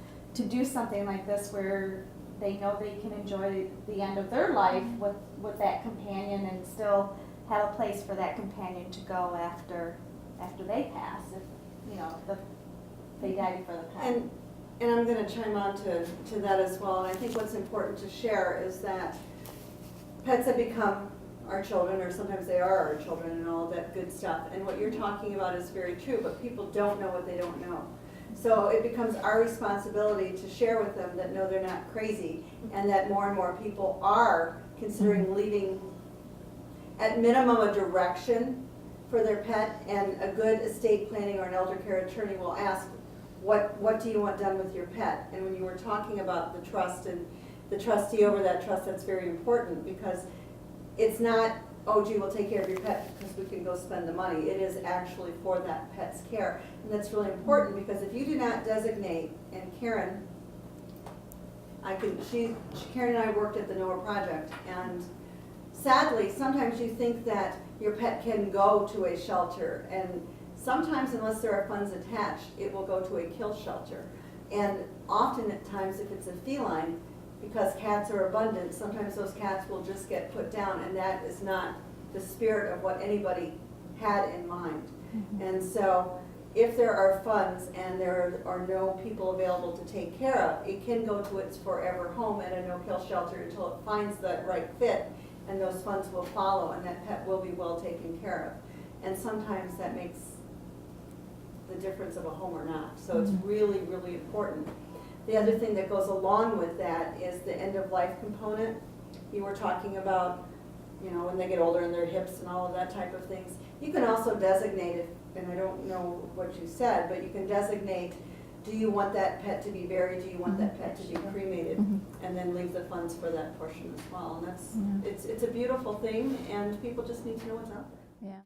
do something like this where they know they can enjoy the end of their life with that companion and still have a place for that companion to go after they pass, if they die before the pet. And I'm going to chime on to that as well. And I think what's important to share is that pets have become our children, or sometimes they are our children and all of that good stuff. And what you're talking about is very true, but people don't know what they don't know. So it becomes our responsibility to share with them that no, they're not crazy, and that more and more people are considering leaving, at minimum, a direction for their pet, and a good estate planning or an elder care attorney will ask, what do you want done with your pet? And when you were talking about the trust and the trustee over that trust, that's very important, because it's not, oh gee, we'll take care of your pet because we can go spend the money. It is actually for that pet's care. And that's really important, because if you do not designate, and Karen, Karen and I worked at the NOAA project, and sadly, sometimes you think that your pet can go to a shelter, and sometimes, unless there are funds attached, it will go to a kill shelter. And often at times, if it's a feline, because cats are abundant, sometimes those cats will just get put down, and that is not the spirit of what anybody had in mind. And so if there are funds and there are no people available to take care of, it can go to its forever home at a no-kill shelter until it finds the right fit, and those funds will follow, and that pet will be well taken care of. And sometimes that makes the difference of a home or not. So it's really, really important. The other thing that goes along with that is the end-of-life component. You were talking about, you know, when they get older and their hips and all of that type of things. You can also designate it, and I don't know what you said, but you can designate, do you want that pet to be buried? Do you want that pet to be cremated? And then leave the funds for that portion as well. And that's, it's a beautiful thing, and people just need to know what's out there. Yeah.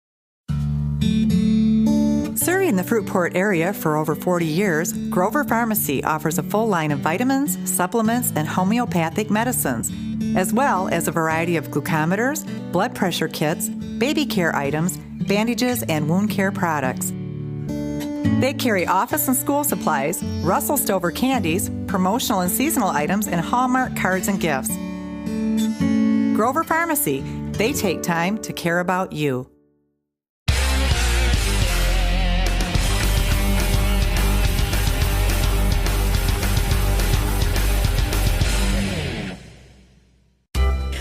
Serving the Fruitport area for over 40 years, Grover Pharmacy offers a full line of vitamins, supplements, and homeopathic medicines, as well as a variety of glucometers, blood pressure kits, baby care items, bandages, and wound care products. They carry office and school supplies, Russell Stover candies, promotional and seasonal items, and Hallmark cards and gifts. Grover Pharmacy, they take time to care about you.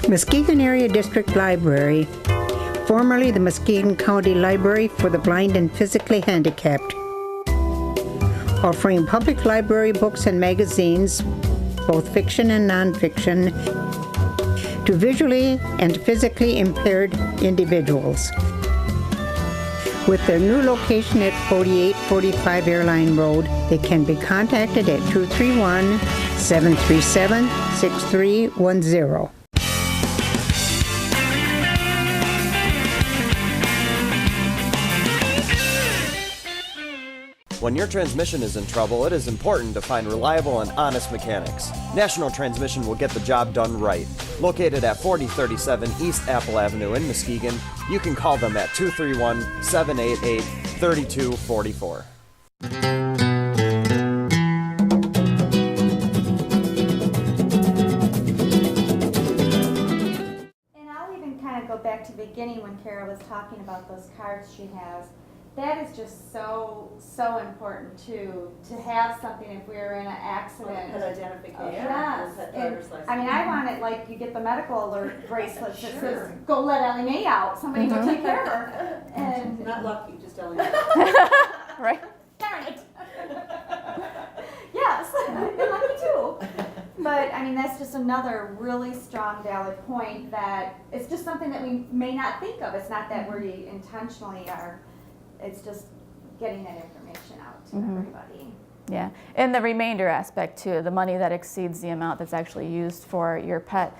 Muskegon Area District Library, formerly the Muskegon County Library for the Blind and Physically Handicapped, offering public library books and magazines, both fiction and nonfiction, to visually and physically impaired individuals. With their new location at 4845 Airline Road, they can be contacted at 231-737-6310. When your transmission is in trouble, it is important to find reliable and honest mechanics. National Transmission will get the job done right. Located at 4037 East Apple Avenue in Muskegon, you can call them at 231-788-3244. And I'll even kind of go back to the beginning when Kara was talking about those cards she has. That is just so important too, to have something if we were in an accident. Pet identification. Yes. Pet driver's license. I mean, I want it like you get the medical alert bracelet that says, go let Ellie Mae out. Somebody go take care of her. And not lucky, just Ellie Mae. Right? Darn it. Yes, and lucky too. But I mean, that's just another really strong, valid point that it's just something that we may not think of. It's not that we intentionally are. It's just getting that information out to everybody. Yeah, and the remainder aspect too, the money that exceeds the amount that's actually used for your pet.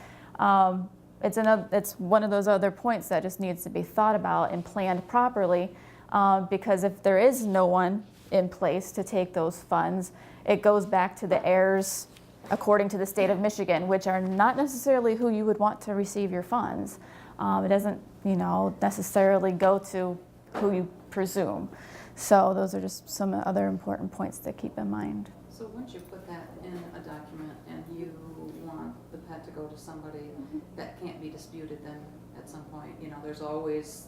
It's one of those other points that just needs to be thought about and planned properly, because if there is no one in place to take those funds, it goes back to the heirs according to the state of Michigan, which are not necessarily who you would want to receive your funds. It doesn't, necessarily go to who you presume. So those are just some other important points to keep in mind. So once you put that in a document and you want the pet to go to somebody that can't be disputed, then at some point, there's always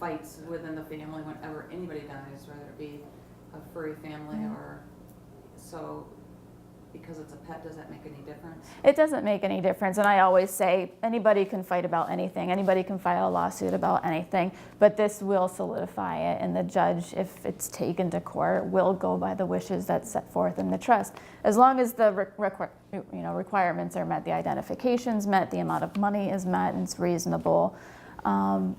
fights within the family whenever anybody dies, whether it be a furry family or so. Because it's a pet, does that make any difference? It doesn't make any difference, and I always say anybody can fight about anything, anybody can file a lawsuit about anything, but this will solidify it, and the judge, if it's taken to court, will go by the wishes that's set forth in the trust. As long as the requirements are met, the identification's met, the amount of money is met, and it's reasonable. I'm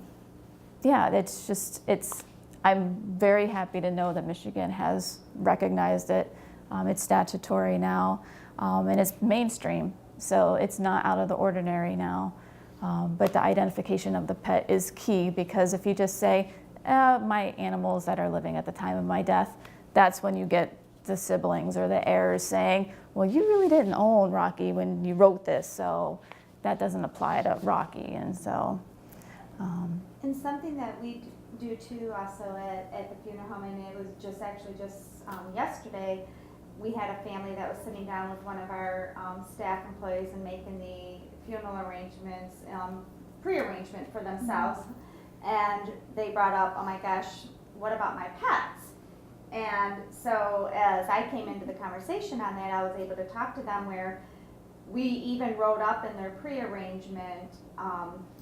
very happy to know that Michigan has recognized it. It's statutory now, and it's mainstream. So it's not out of the ordinary now. But the identification of the pet is key, because if you just say, my animals that are living at the time of my death, that's when you get the siblings or the heirs saying, well, you really didn't own Rocky when you wrote this, so that doesn't apply to Rocky. And so. And something that we do too also at the funeral home, and it was just yesterday, we had a family that was sitting down with one of our staff employees and making the funeral arrangements, pre-arrangement for themselves. And they brought up, oh my gosh, what about my pets? And so as I came into the conversation on that, I was able to talk to them where we even wrote up in their pre-arrangement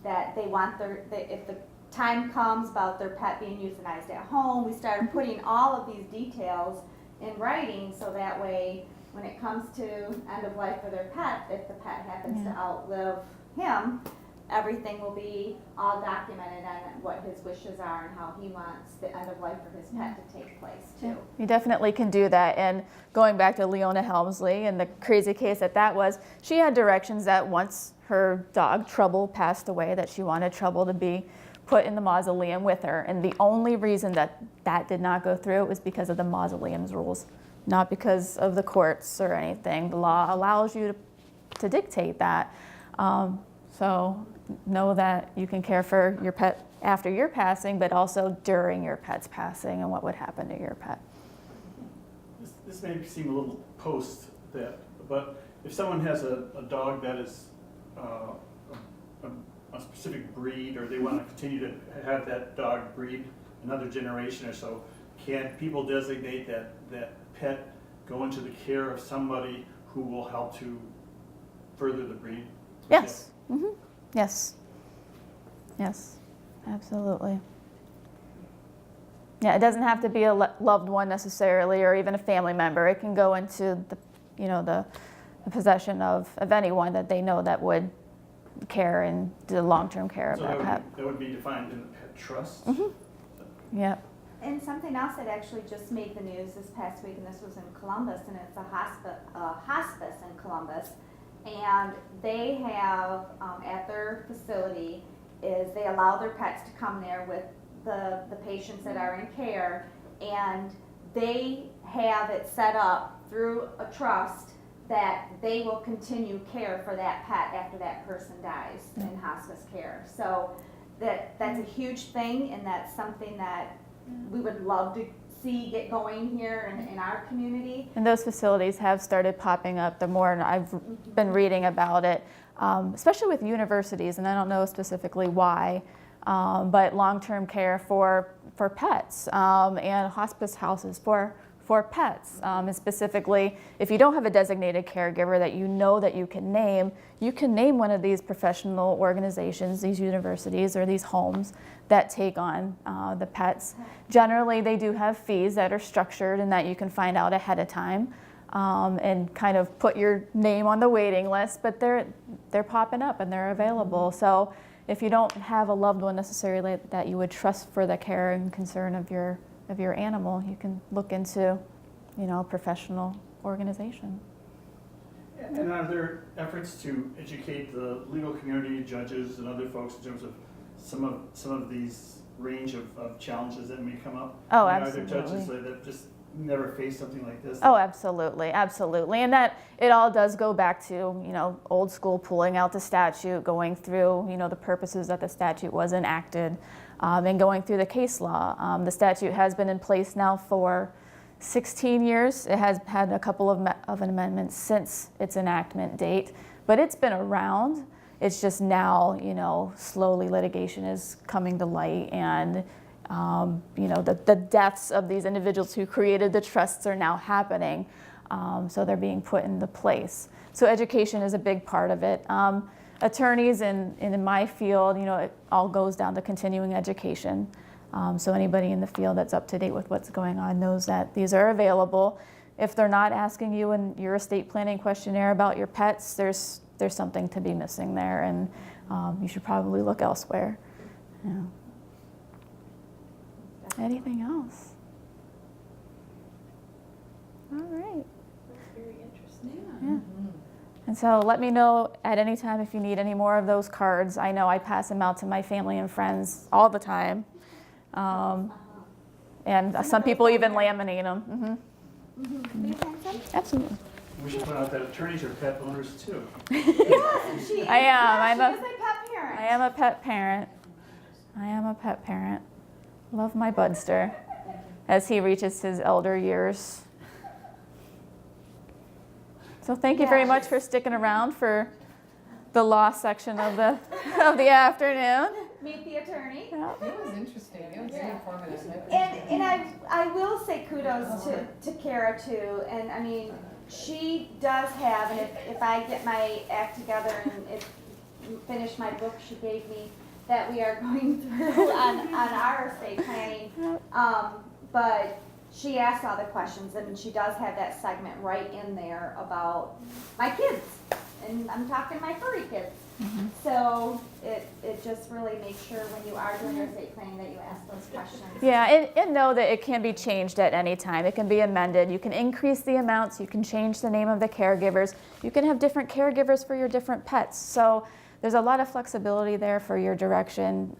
that they want if the time comes about their pet being euthanized at home, we started putting all of these details in writing, so that way when it comes to end of life for their pet, if the pet happens to outlive him, everything will be all documented on what his wishes are and how he wants the end of life for his pet to take place too. You definitely can do that. And going back to Leona Helmsley and the crazy case that was, she had directions that once her dog Trouble passed away, that she wanted Trouble to be put in the mausoleum with her. And the only reason that did not go through was because of the mausoleum's rules, not because of the courts or anything. The law allows you to dictate that. So know that you can care for your pet after your passing, but also during your pet's passing and what would happen to your pet. This may seem a little post that, but if someone has a dog that is a specific breed, or they want to continue to have that dog breed another generation or so, can people designate that pet go into the care of somebody who will help to further the breed? Yes. Mm-hmm. Yes. Yes. Absolutely. Yeah, it doesn't have to be a loved one necessarily, or even a family member. It can go into the possession of anyone that they know that would care and do long-term care of that pet. That would be defined in the pet trust? Mm-hmm. Yeah. And something else that actually just made the news this past week, and this was in Columbus, and it's a hospice in Columbus. And they have, at their facility, is they allow their pets to come there with the patients that are in care, and they have it set up through a trust that they will continue care for that pet after that person dies in hospice care. So that's a huge thing, and that's something that we would love to see get going here in our community. And those facilities have started popping up the more I've been reading about it, especially with universities, and I don't know specifically why, but long-term care for pets and hospice houses for pets. And specifically, if you don't have a designated caregiver that you know that you can name one of these professional organizations, these universities or these homes that take on the pets. Generally, they do have fees that are structured and that you can find out ahead of time and kind of put your name on the waiting list, but they're popping up and they're available. So if you don't have a loved one necessarily that you would trust for the care and concern of your animal, you can look into, a professional organization. And are there efforts to educate the legal community, judges, and other folks in terms of some of these range of challenges that may come up? Oh, absolutely. Are there judges absolutely. that just never faced something like this? Oh, absolutely, absolutely. And that it all does go back to, old school, pulling out the statute, going through, the purposes that the statute was enacted, and going through the case law. The statute has been in place now for 16 years. It has had a couple of amendments since its enactment date, but it's been around. It's just now, slowly litigation is coming to light, and the deaths of these individuals who created the trusts are now happening. So they're being put into place. So education is a big part of it. Attorneys in my field, it all goes down to continuing education. So anybody in the field that's up to date with what's going on knows that these are available. If they're not asking you in your estate planning questionnaire about your pets, there's something to be missing there, and you should probably look elsewhere. Yeah. Anything else? All right. That's very interesting. Yeah. And So let me know at any time if you need any more of those cards. I know I pass them out to my family and friends all the time. And some people even laminate them. Absolutely. We should point out that attorneys are pet owners too. I am. She is a pet parent. I am a pet parent. I am a pet parent. Love my Budster as he reaches his elder years. So thank you very much for sticking around for the law section of the afternoon. Meet the attorney. Yeah. It was interesting. It was very informative. And I will say kudos to Kara too. And I mean, she does have, and if I get my act together and finish my book she gave me that we are going through on our estate planning, but she asks all the questions, and she does have that segment right in there about my kids, and I'm talking my furry kids. So it just really makes sure when you are doing your estate planning that you ask those questions. Yeah, and know that it can be changed at any time. It can be amended. You can increase the amounts. You can change the name of the caregivers. You can have different caregivers for your different pets. So there's a lot of flexibility there for your direction,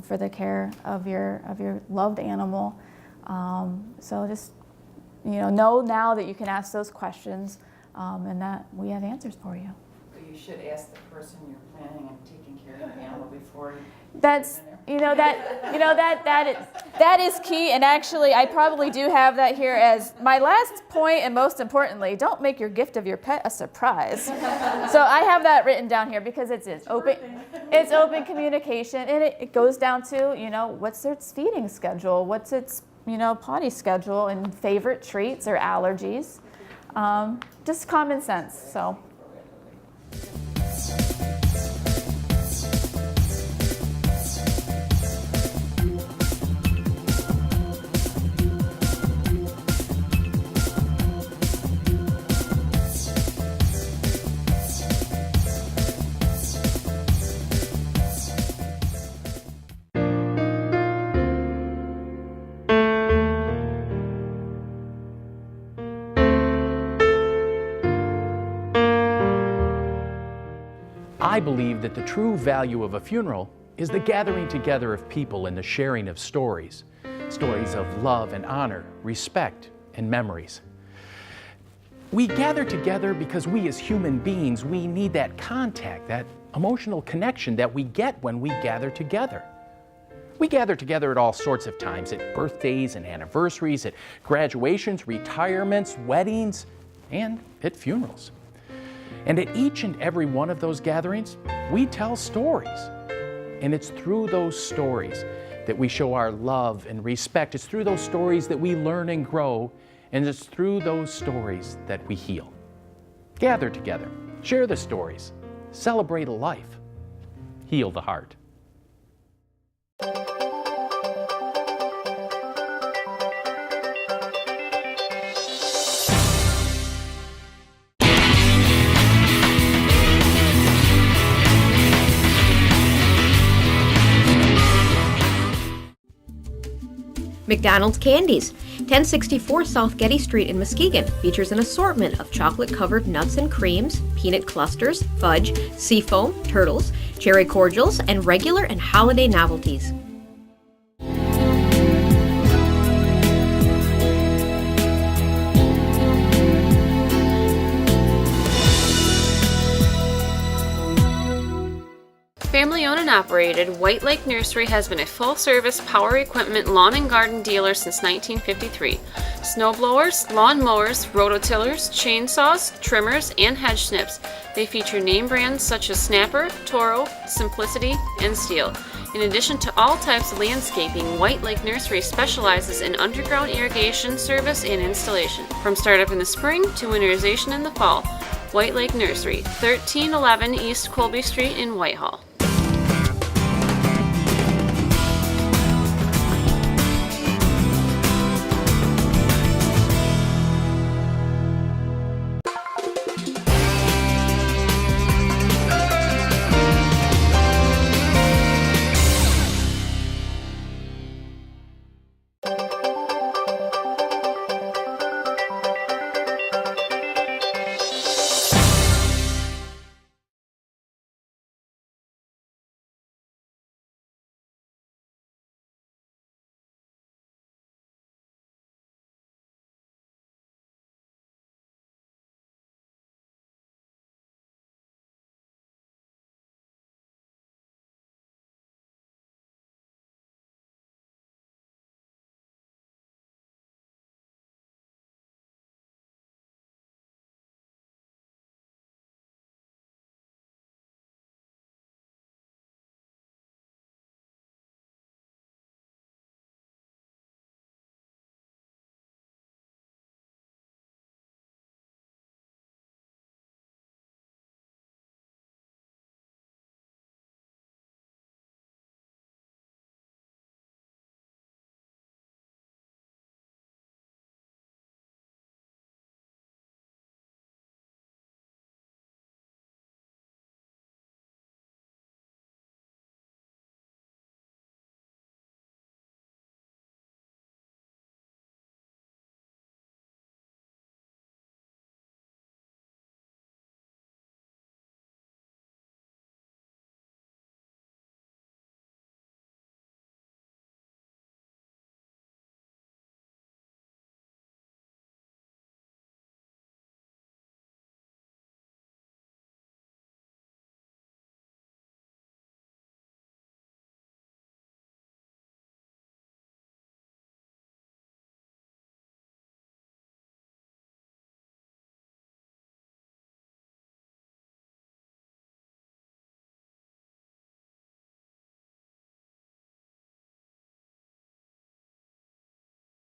for the care of your loved animal. So just know now that you can ask those questions, and that we have answers for you. You should ask the person you're planning on taking care of the animal before you. That's that is key, and actually I probably do have that here as my last point, and most importantly, don't make your gift of your pet a surprise. So I have that written down here because it's open communication, and it goes down to what's its feeding schedule, what's its potty schedule, and favorite treats or allergies, just common sense. So. I believe that the true value of a funeral is the gathering together of people and the sharing of stories. Stories of love and honor, respect and memories. We gather together because we as human beings, we need that contact, that emotional connection that we get when we gather together. We gather together at all sorts of times, at birthdays and anniversaries, at graduations, retirements, weddings, and at funerals. And at each and every one of those gatherings, we tell stories. And it's through those stories that we show our love and respect. It's through those stories that we learn and grow. And it's through those stories that we heal. Gather together, share the stories, celebrate a life, heal the heart. McDonald's Candies. 1064 South Getty Street in Muskegon features an assortment of chocolate-covered nuts and creams, peanut clusters, fudge, seafoam, turtles, cherry cordials, and regular and holiday novelties. Family-owned and operated, White Lake Nursery has been a full-service power equipment lawn and garden dealer since 1953. Snowblowers, lawn mowers, rototillers, chainsaws, trimmers, and hedge snips. They feature name brands such as Snapper, Toro, Simplicity, and Steel. In addition to all types of landscaping, White Lake Nursery specializes in underground irrigation service and installation. From startup in the spring to winterization in the fall, White Lake Nursery, 1311 East Colby Street in Whitehall.